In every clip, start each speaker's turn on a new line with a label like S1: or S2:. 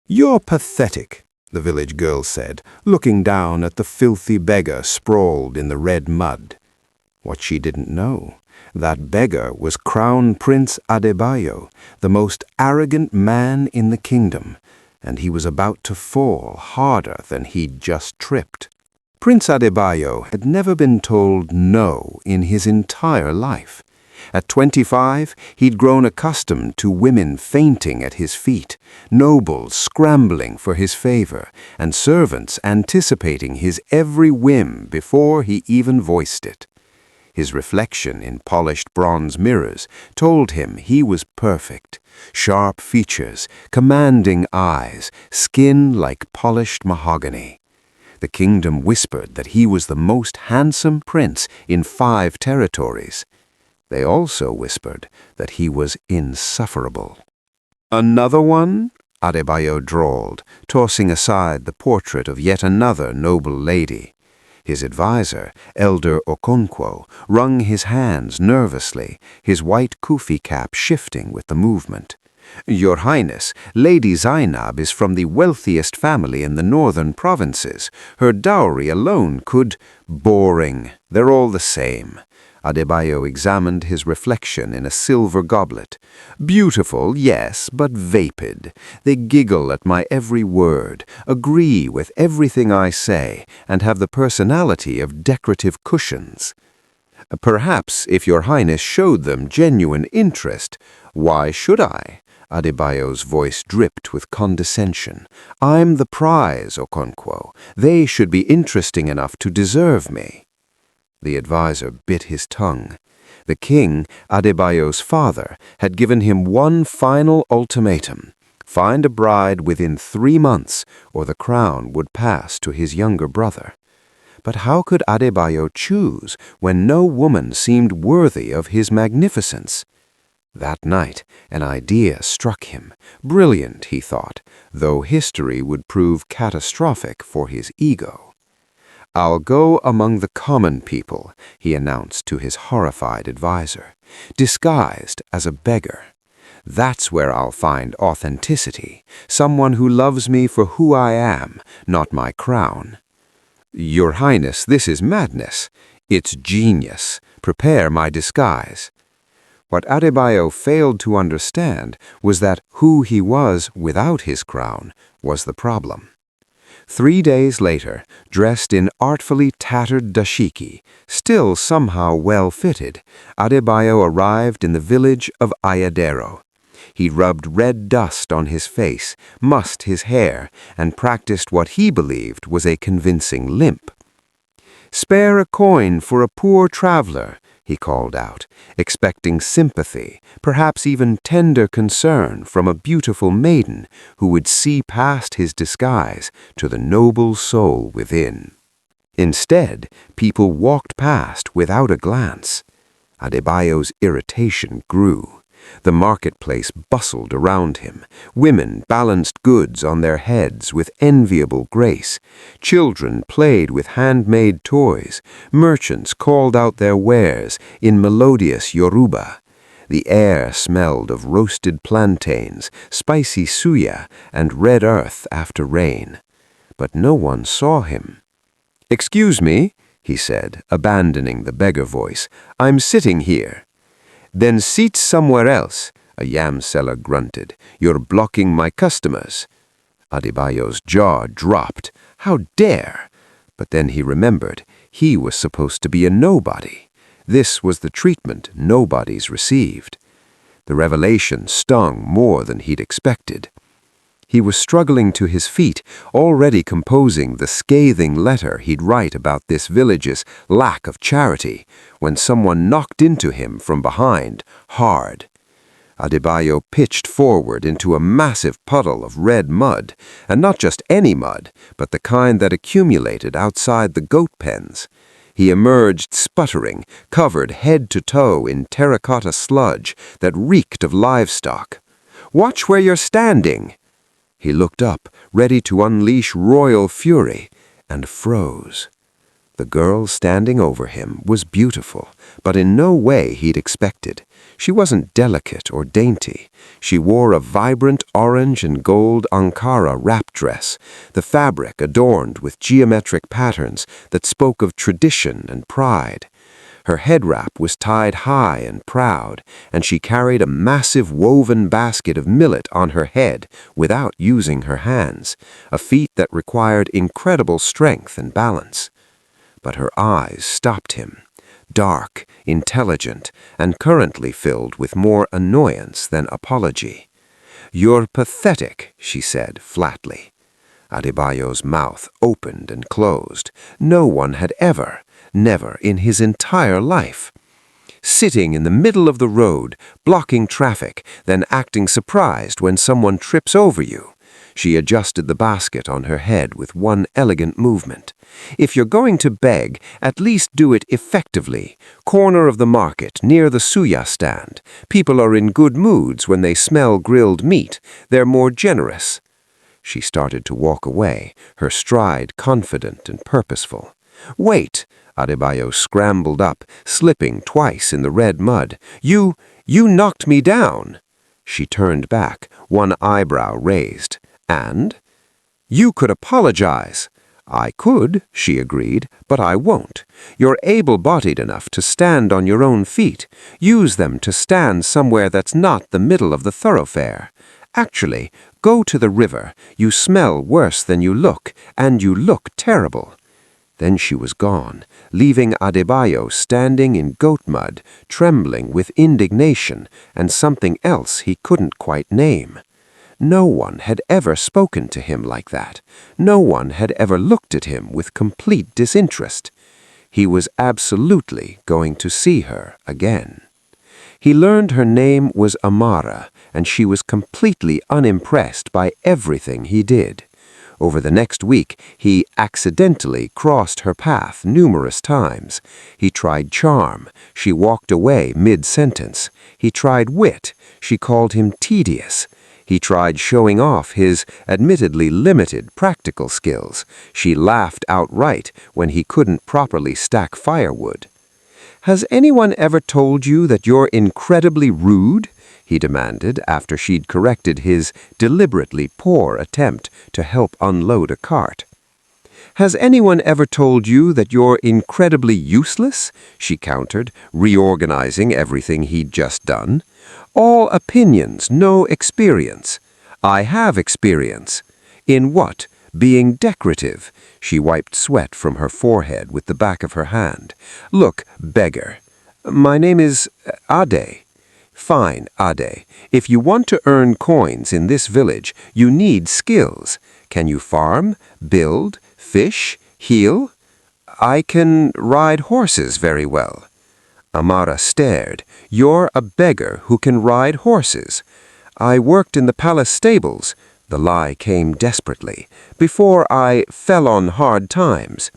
S1: "You're pathetic," the village girl said, looking down at the filthy beggar sprawled in the red mud. What she didn't know, that beggar was Crown Prince Adebayo, the most arrogant man in the kingdom, and he was about to fall harder than he'd just tripped. Prince Adebayo had never been told no in his entire life. At 25, he'd grown accustomed to women fainting at his feet, nobles scrambling for his favor, and servants anticipating his every whim before he even voiced it. His reflection in polished bronze mirrors told him he was perfect. Sharp features, commanding eyes, skin like polished mahogany. The kingdom whispered that he was the most handsome prince in 5 territories. They also whispered that he was insufferable. "Another one?" Adebayo drawled, tossing aside the portrait of yet another noble lady. His advisor, Elder Okonkwo, wrung his hands nervously, his white kufi cap shifting with the movement. "Your Highness, Lady Zainab is from the wealthiest family in the northern provinces. Her dowry alone could—" "Boring. They're all the same." Adebayo examined his reflection in a silver goblet. "Beautiful, yes, but vapid. They giggle at my every word, agree with everything I say, and have the personality of decorative cushions. Perhaps if your Highness showed them genuine interest—" "Why should I?" Adebayo's voice dripped with condescension. "I'm the prize, Okonkwo. They should be interesting enough to deserve me." The advisor bit his tongue. The king, Adebayo's father, had given him one final ultimatum: find a bride within 3 months, or the crown would pass to his younger brother. But how could Adebayo choose when no woman seemed worthy of his magnificence? That night, an idea struck him. Brilliant, he thought, though history would prove catastrophic for his ego. "I'll go among the common people," he announced to his horrified advisor, "disguised as a beggar. That's where I'll find authenticity, someone who loves me for who I am, not my crown." "Your Highness, this is madness." "It's genius. Prepare my disguise." What Adebayo failed to understand was that who he was without his crown was the problem. 3 days later, dressed in artfully tattered dashiki, still somehow well-fitted, Adebayo arrived in the village of Ayadero. He rubbed red dust on his face, mussed his hair, and practiced what he believed was a convincing limp. "Spare a coin for a poor traveler," he called out, expecting sympathy, perhaps even tender concern from a beautiful maiden who would see past his disguise to the noble soul within. Instead, people walked past without a glance. Adebayo's irritation grew. The marketplace bustled around him. Women balanced goods on their heads with enviable grace. Children played with handmade toys. Merchants called out their wares in melodious Yoruba. The air smelled of roasted plantains, spicy suya, and red earth after rain. But no one saw him. "Excuse me," he said, abandoning the beggar voice. "I'm sitting here." "Then seat somewhere else," a yam seller grunted. "You're blocking my customers." Adebayo's jaw dropped. How dare! But then he remembered he was supposed to be a nobody. This was the treatment nobodies received. The revelation stung more than he'd expected. He was struggling to his feet, already composing the scathing letter he'd write about this village's lack of charity, when someone knocked into him from behind, hard. Adebayo pitched forward into a massive puddle of red mud, and not just any mud, but the kind that accumulated outside the goat pens. He emerged sputtering, covered head to toe in terracotta sludge that reeked of livestock. "Watch where you're standing!" He looked up, ready to unleash royal fury, and froze.
S2: The girl standing over him was beautiful, but in no way he'd expected. She wasn't delicate or dainty. She wore a vibrant orange and gold Ankara wrap dress, the fabric adorned with geometric patterns that spoke of tradition and pride. Her head wrap was tied high and proud, and she carried a massive woven basket of millet on her head without using her hands, a feat that required incredible strength and balance. But her eyes stopped him. Dark, intelligent, and currently filled with more annoyance than apology. "You're pathetic," she said flatly. Adebayo's mouth opened and closed. No one had never in his entire life. Sitting in the middle of the road, blocking traffic, then acting surprised when someone trips over you. She adjusted the basket on her head with one elegant movement. "If you're going to beg, at least do it effectively. Corner of the market, near the suya stand. People are in good moods when they smell grilled meat. They're more generous." She started to walk away, her stride confident and purposeful. "Wait!" Adebayo scrambled up, slipping twice in the red mud. You knocked me down." She turned back, one eyebrow raised. "And?" "You could apologize." "I could," she agreed, "but I won't. You're able-bodied enough to stand on your own feet. Use them to stand somewhere that's not the middle of the thoroughfare. Actually, go to the river. You smell worse than you look, and you look terrible." Then she was gone, leaving Adebayo standing in goat mud, trembling with indignation and something else he couldn't quite name. No one had ever spoken to him like that. No one had ever looked at him with complete disinterest. He was absolutely going to see her again. He learned her name was Amara, and she was completely unimpressed by everything he did. Over the next week, he accidentally crossed her path numerous times. He tried charm. She walked away mid-sentence. He tried wit. She called him tedious. He tried showing off his admittedly limited practical skills. She laughed outright when he couldn't properly stack firewood. "Has anyone ever told you that you're incredibly rude?" he demanded after she'd corrected his deliberately poor attempt to help unload a cart. "Has anyone ever told you that you're incredibly useless?" she countered, reorganizing everything he'd just done. "All opinions, no experience." "I have experience." "In what?" "Being decorative." She wiped sweat from her forehead with the back of her hand. "Look, Beggar. My name is Ade." "Fine, Ade. If you want to earn coins in this village, you need skills. Can you farm, build, fish, heal?" "I can ride horses very well." Amara stared. "You're a beggar who can ride horses." "I worked in the palace stables." The lie came desperately. "Before I fell on hard times."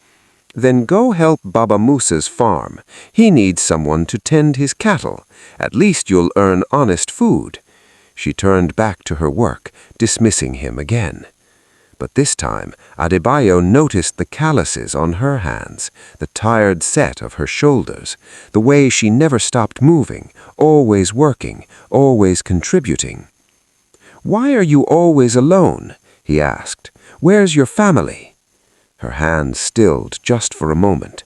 S2: "Then go help Baba Musa's farm. He needs someone to tend his cattle. At least you'll earn honest food." She turned back to her work, dismissing him again. But this time, Adebayo noticed the calluses on her hands, the tired set of her shoulders, the way she never stopped moving, always working, always contributing. "Why are you always alone?" he asked. "Where's your family?" Her hands stilled just for a moment.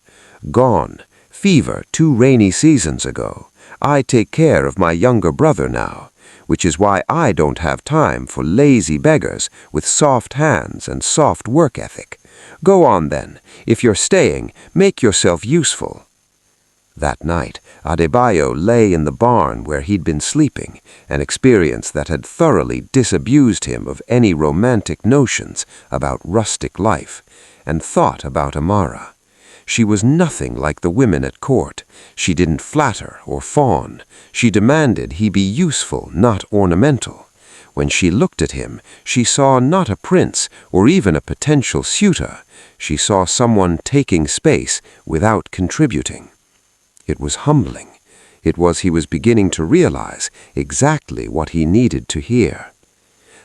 S2: "Gone. Fever 2 rainy seasons ago. I take care of my younger brother now, which is why I don't have time for lazy beggars with soft hands and soft work ethic. Go on then. If you're staying, make yourself useful." That night, Adebayo lay in the barn where he'd been sleeping, an experience that had thoroughly disabused him of any romantic notions about rustic life, and thought about Amara. She was nothing like the women at court. She didn't flatter or fawn. She demanded he be useful, not ornamental. When she looked at him, she saw not a prince or even a potential suitor. She saw someone taking space without contributing. It was humbling. It was he was beginning to realize exactly what he needed to hear.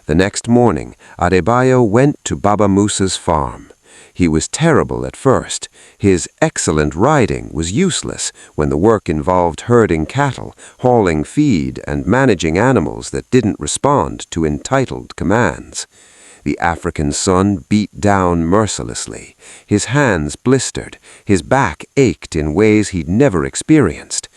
S2: The next morning, Adebayo went to Baba Musa's farm. He was terrible at first. His excellent riding was useless when the work involved herding cattle, hauling feed, and managing animals that didn't respond to entitled commands. The African sun beat down mercilessly. His hands blistered. His back ached in ways he'd never experienced.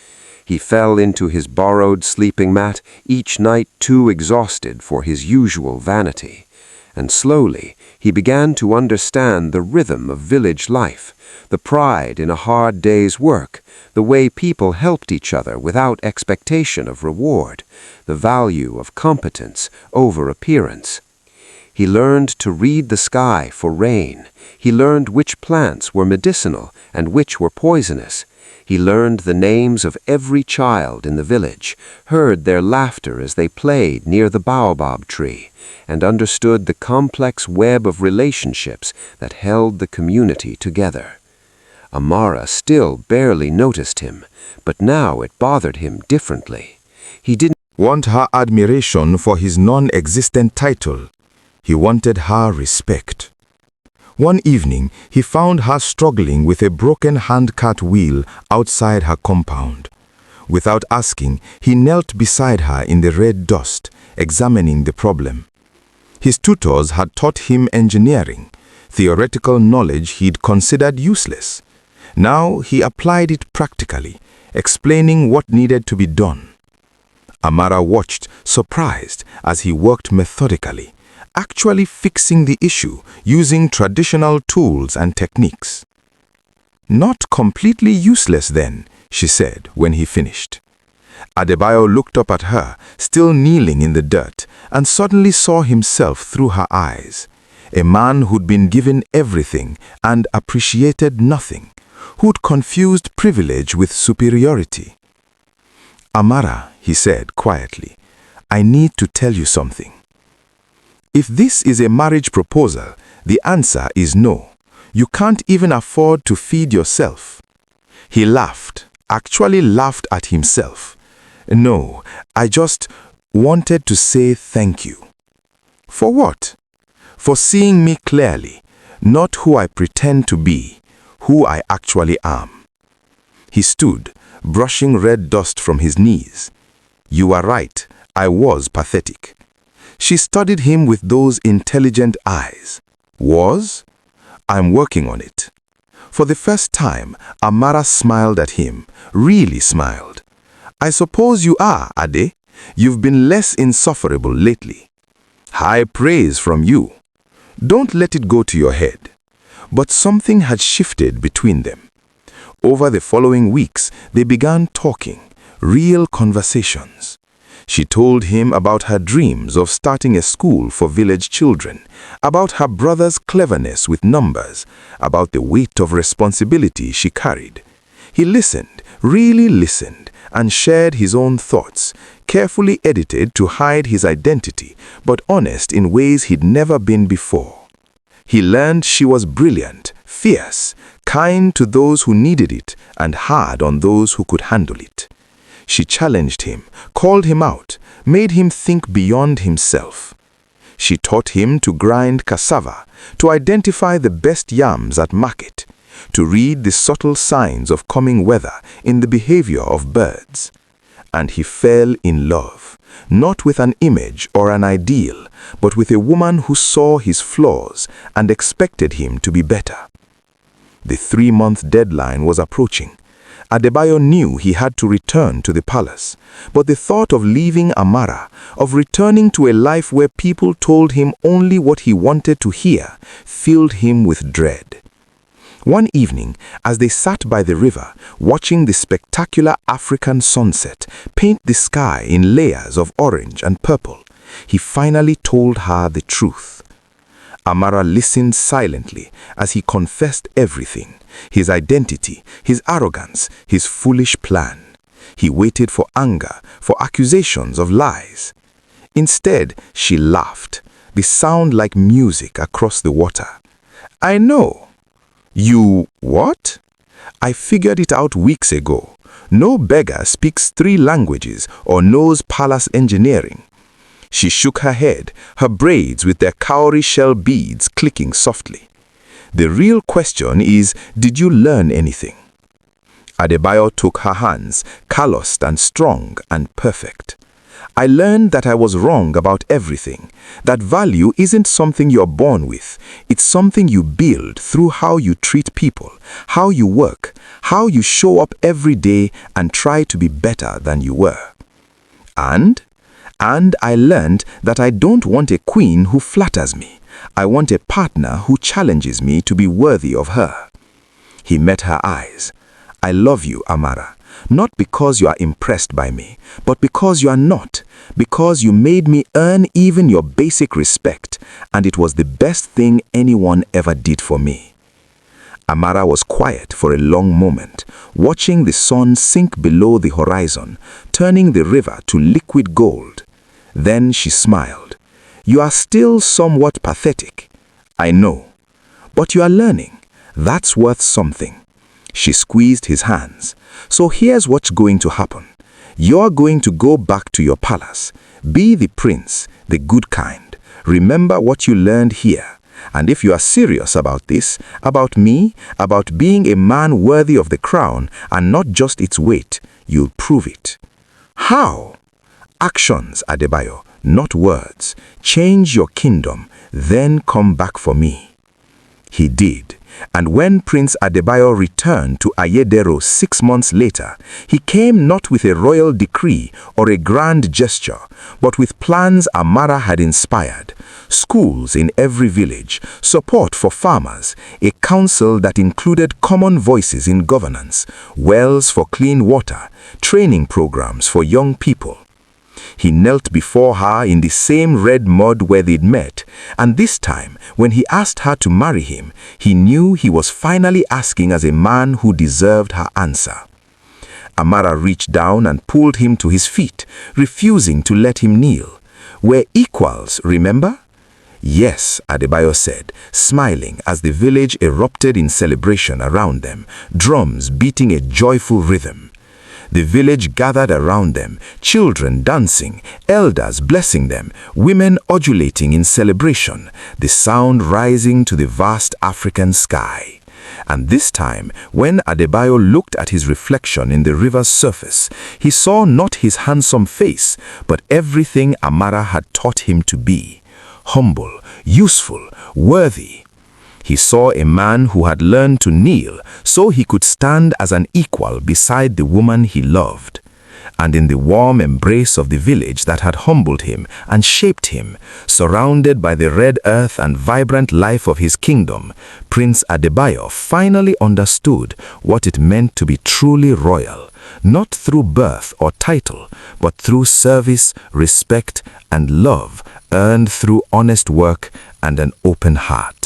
S2: He fell into his borrowed sleeping mat, each night too exhausted for his usual vanity. And slowly he began to understand the rhythm of village life, the pride in a hard day's work, the way people helped each other without expectation of reward, the value of competence over appearance. He learned to read the sky for rain. He learned which plants were medicinal and which were poisonous. He learned the names of every child in the village, heard their laughter as they played near the baobab tree, and understood the complex web of relationships that held the community together. Amara still barely noticed him, but now it bothered him differently. He didn't
S3: want her admiration for his non-existent title. He wanted her respect. One evening, he found her struggling with a broken handcart wheel outside her compound. Without asking, he knelt beside her in the red dust, examining the problem. His tutors had taught him engineering, theoretical knowledge he'd considered useless. Now he applied it practically, explaining what needed to be done. Amara watched, surprised, as he worked methodically, actually fixing the issue using traditional tools and techniques. "Not completely useless then," she said when he finished. Adebayo looked up at her, still kneeling in the dirt, and suddenly saw himself through her eyes. A man who'd been given everything and appreciated nothing, who'd confused privilege with superiority. "Amara," he said quietly, "I need to tell you something. If this is a marriage proposal, the answer is no. You can't even afford to feed yourself." He laughed, actually laughed at himself. "No, I just wanted to say thank you." "For what?" "For seeing me clearly, not who I pretend to be, who I actually am." He stood, brushing red dust from his knees. "You are right, I was pathetic." She studied him with those intelligent eyes. "Was? I'm working on it." For the first time, Amara smiled at him, really smiled. "I suppose you are, Ade. You've been less insufferable lately." "High praise from you." "Don't let it go to your head." But something had shifted between them. Over the following weeks, they began talking, real conversations. She told him about her dreams of starting a school for village children, about her brother's cleverness with numbers, about the weight of responsibility she carried. He listened, really listened, and shared his own thoughts, carefully edited to hide his identity, but honest in ways he'd never been before. He learned she was brilliant, fierce, kind to those who needed it, and hard on those who could handle it. She challenged him, called him out, made him think beyond himself. She taught him to grind cassava, to identify the best yams at market, to read the subtle signs of coming weather in the behavior of birds. And he fell in love, not with an image or an ideal, but with a woman who saw his flaws and expected him to be better. The 3-month deadline was approaching. Adebayo knew he had to return to the palace, but the thought of leaving Amara, of returning to a life where people told him only what he wanted to hear, filled him with dread. One evening, as they sat by the river, watching the spectacular African sunset paint the sky in layers of orange and purple, he finally told her the truth. Amara listened silently as he confessed everything, his identity, his arrogance, his foolish plan. He waited for anger, for accusations of lies. Instead, she laughed, the sound like music across the water. "I know." "You what?" "I figured it out weeks ago. No beggar speaks 3 languages or knows palace engineering." She shook her head, her braids with their cowrie shell beads clicking softly. The real question is, did you learn anything? Adebayo took her hands, calloused and strong and perfect. I learned that I was wrong about everything, that value isn't something you're born with, it's something you build through how you treat people, how you work, how you show up every day and try to be better than you were. And I learned that I don't want a queen who flatters me. I want a partner who challenges me to be worthy of her. He met her eyes. I love you, Amara. Not because you are impressed by me, but because you are not, because you made me earn even your basic respect, and it was the best thing anyone ever did for me. Amara was quiet for a long moment, watching the sun sink below the horizon, turning the river to liquid gold. Then she smiled. You are still somewhat pathetic. I know. But you are learning. That's worth something. She squeezed his hands. So here's what's going to happen. You're going to go back to your palace. Be the prince, the good kind. Remember what you learned here. And if you are serious about this, about me, about being a man worthy of the crown and not just its weight, you'll prove it. How? Actions, Adebayo, not words. Change your kingdom, then come back for me. He did. And when Prince Adebayo returned to Ayedero 6 months later, he came not with a royal decree or a grand gesture, but with plans Amara had inspired. Schools in every village, support for farmers, a council that included common voices in governance, wells for clean water, training programs for young people. He knelt before her in the same red mud where they'd met, and this time, when he asked her to marry him, he knew he was finally asking as a man who deserved her answer. Amara reached down and pulled him to his feet, refusing to let him kneel. We're equals, remember? Yes, Adebayo said, smiling as the village erupted in celebration around them, drums beating a joyful rhythm. The village gathered around them, children dancing, elders blessing them, women ululating in celebration, the sound rising to the vast African sky. And this time, when Adebayo looked at his reflection in the river's surface, he saw not his handsome face, but everything Amara had taught him to be. Humble, useful, worthy. He saw a man who had learned to kneel so he could stand as an equal beside the woman he loved. And in the warm embrace of the village that had humbled him and shaped him, surrounded by the red earth and vibrant life of his kingdom, Prince Adebayo finally understood what it meant to be truly royal, not through birth or title, but through service, respect, and love earned through honest work and an open heart.